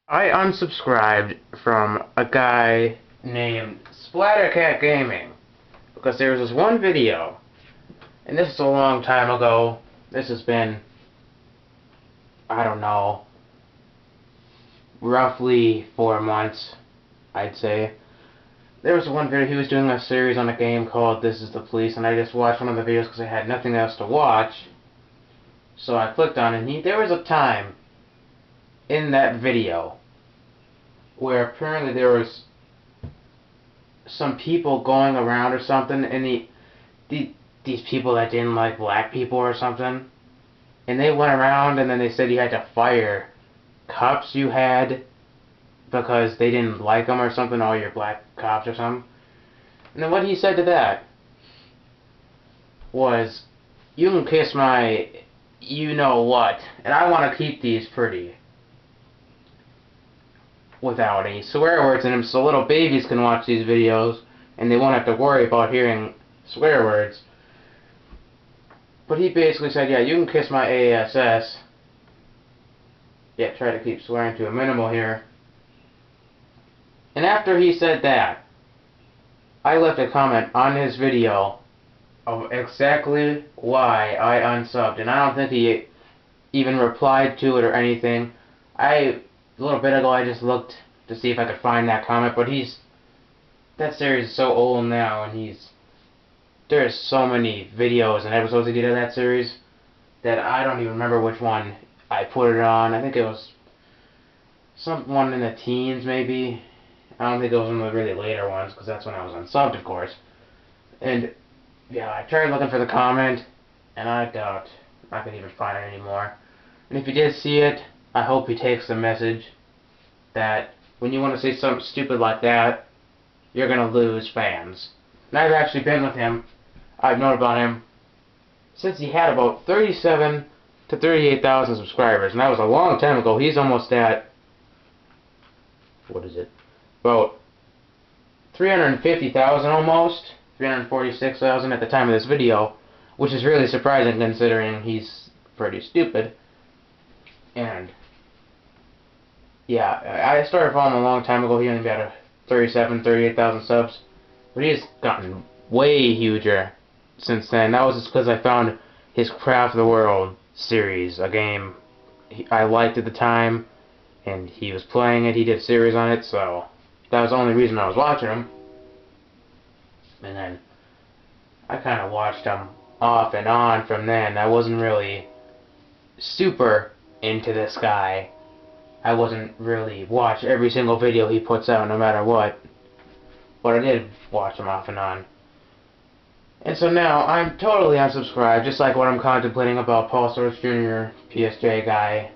I unsubscribed from a guy named SplatterCatGaming because there was this one video, and this is a long time ago. This has been, I don't know, roughly 4 months, I'd say. There was one video, he was doing a series on a game called This Is the Police, and I just watched one of the videos because I had nothing else to watch. So I clicked on it, and there was a time in that video where apparently there was some people going around or something, and these people that didn't like black people or something, and they went around and then they said you had to fire cops you had because they didn't like them or something, all your black cops or something. And then what he said to that was, you can kiss my you-know-what, and I want to keep these pretty, without any swear words in them, so little babies can watch these videos and they won't have to worry about hearing swear words. But he basically said, yeah, you can kiss my ASS. Yeah, try to keep swearing to a minimal here. And after he said that, I left a comment on his video of exactly why I unsubbed, and I don't think he even replied to it or anything. A little bit ago I just looked to see if I could find that comment, but that series is so old now, and there's so many videos and episodes he did of that series that I don't even remember which one I put it on. I think it was someone in the teens, maybe. I don't think it was one of the really later ones, because that's when I was unsubbed, of course. And yeah, I tried looking for the comment, and I doubt I could even find it anymore. And if you did see it, I hope he takes the message that when you want to say something stupid like that, you're going to lose fans. And I've actually been with him. I've known about him since he had about 37 to 38,000 subscribers, and that was a long time ago. He's almost at, what is it, about 350,000 almost, 346,000 at the time of this video, which is really surprising considering he's pretty stupid. And yeah, I started following him a long time ago. He only got a 38,000 subs, but he's gotten way huger since then. That was just because I found his Craft the World series, a game I liked at the time, and he was playing it. He did a series on it, so that was the only reason I was watching him. And then I kind of watched him off and on from then. I wasn't really super into this guy. I wasn't really watch every single video he puts out, no matter what. But I did watch him off and on. And so now I'm totally unsubscribed, just like what I'm contemplating about Paul Soros Jr., PSJ guy.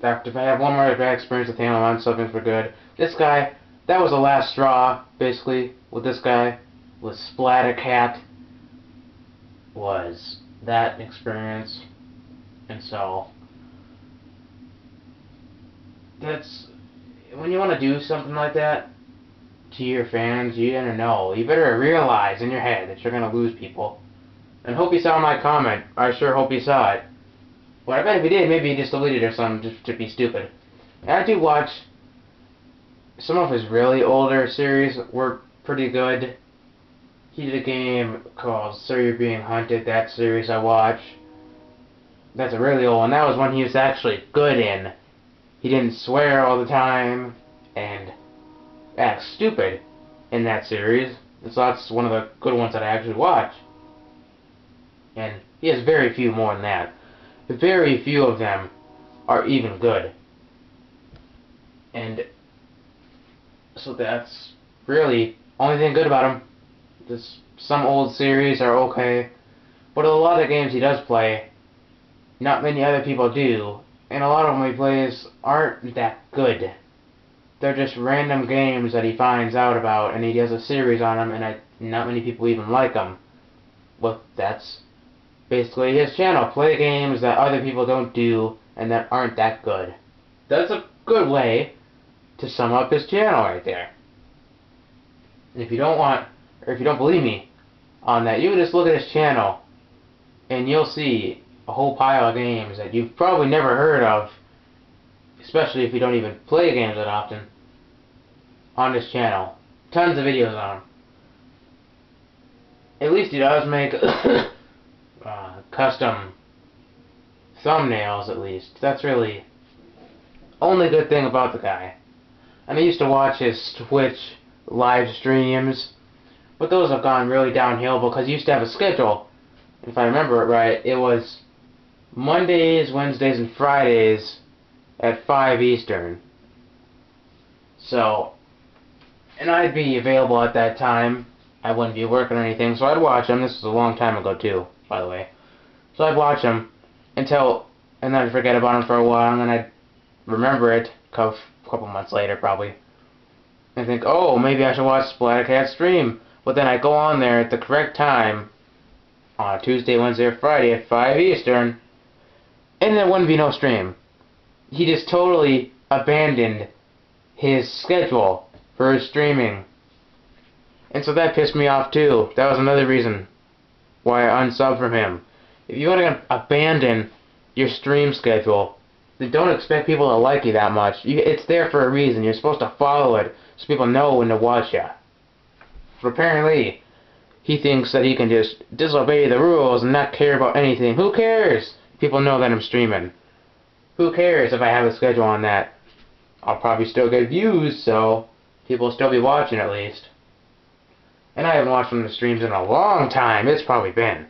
If I have one more bad experience with him, I'm unsubbing for good. This guy, that was the last straw, basically, with this guy, with SplatterCat, was that experience. And so that's, when you want to do something like that to your fans, you gotta know, you better realize in your head that you're gonna lose people. And hope you saw my comment. I sure hope you saw it. But I bet if he did, maybe he just deleted it or something just to be stupid. And I do watch some of his really older series, were pretty good. He did a game called So You're Being Hunted. That series I watch. That's a really old one. That was one he was actually good in. He didn't swear all the time and act stupid in that series. So that's one of the good ones that I actually watch. And he has very few more than that. Very few of them are even good. And so that's really only thing good about him. Some old series are okay, but a lot of games he does play, not many other people do, and a lot of them he plays aren't that good. They're just random games that he finds out about, and he does a series on them, and not many people even like them. But that's basically his channel. Play games that other people don't do, and that aren't that good. That's a good way to sum up his channel right there. And if you don't believe me on that, you can just look at his channel, and you'll see a whole pile of games that you've probably never heard of, especially if you don't even play games that often, on this channel. Tons of videos on him. At least he does make custom thumbnails, at least. That's really only good thing about the guy. And I used to watch his Twitch live streams, but those have gone really downhill because he used to have a schedule. If I remember it right, it was Mondays, Wednesdays, and Fridays at 5 Eastern. So, and I'd be available at that time. I wouldn't be working or anything, so I'd watch him. This was a long time ago too, by the way. So I'd watch him and then I'd forget about him for a while, and then I'd remember it a couple months later, probably, and think, oh, maybe I should watch SplatterCat stream. But then I'd go on there at the correct time, on Tuesday, Wednesday, or Friday at 5 Eastern, and there wouldn't be no stream. He just totally abandoned his schedule for his streaming. And so that pissed me off too. That was another reason why I unsubbed from him. If you want to abandon your stream schedule, then don't expect people to like you that much. It's there for a reason. You're supposed to follow it so people know when to watch you. But apparently, he thinks that he can just disobey the rules and not care about anything. Who cares? People know that I'm streaming. Who cares if I have a schedule on that? I'll probably still get views, so people will still be watching at least. And I haven't watched one of the streams in a long time. It's probably been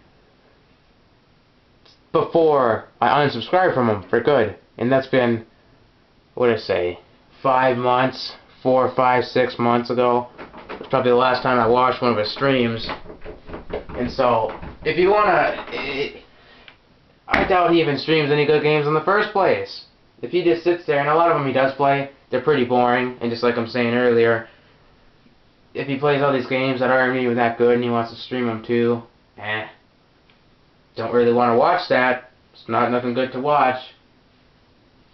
before I unsubscribed from him for good. And that's been, what did I say, 5 months, 4, 5, 6 months ago. It's probably the last time I watched one of his streams. And so, if you wanna, I doubt he even streams any good games in the first place. If he just sits there, and a lot of them he does play, they're pretty boring, and just like I'm saying earlier, if he plays all these games that aren't even that good and he wants to stream them too, don't really want to watch that. It's not nothing good to watch.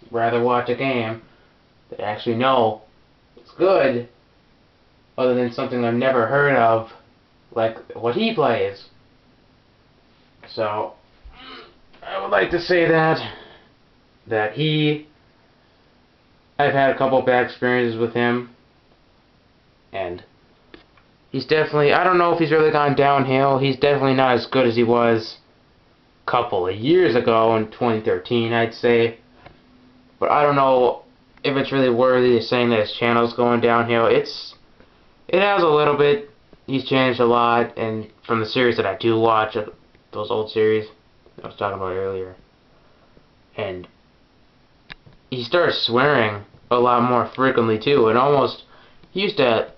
Rather watch a game that I actually know it's good, other than something I've never heard of, like what he plays. So, I would like to say that I've had a couple bad experiences with him, and he's definitely, I don't know if he's really gone downhill. He's definitely not as good as he was a couple of years ago in 2013, I'd say. But I don't know if it's really worthy of saying that his channel's going downhill. It has a little bit. He's changed a lot, and from the series that I do watch, those old series I was talking about earlier, and he started swearing a lot more frequently too, and he used to,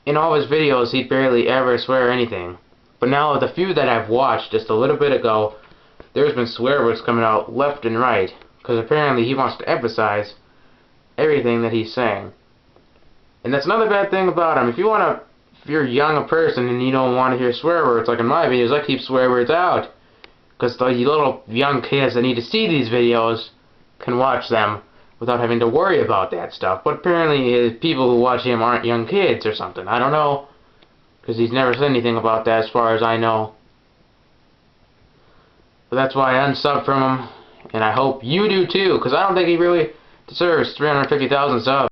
in all his videos, he'd barely ever swear anything. But now, the few that I've watched just a little bit ago, there's been swear words coming out left and right, because apparently he wants to emphasize everything that he's saying. And that's another bad thing about him. If you're a young person and you don't want to hear swear words, like in my videos, I keep swear words out, because the little young kids that need to see these videos can watch them without having to worry about that stuff. But apparently people who watch him aren't young kids or something. I don't know, because he's never said anything about that as far as I know. But that's why I unsubbed from him, and I hope you do too, because I don't think he really deserves 350,000 subs.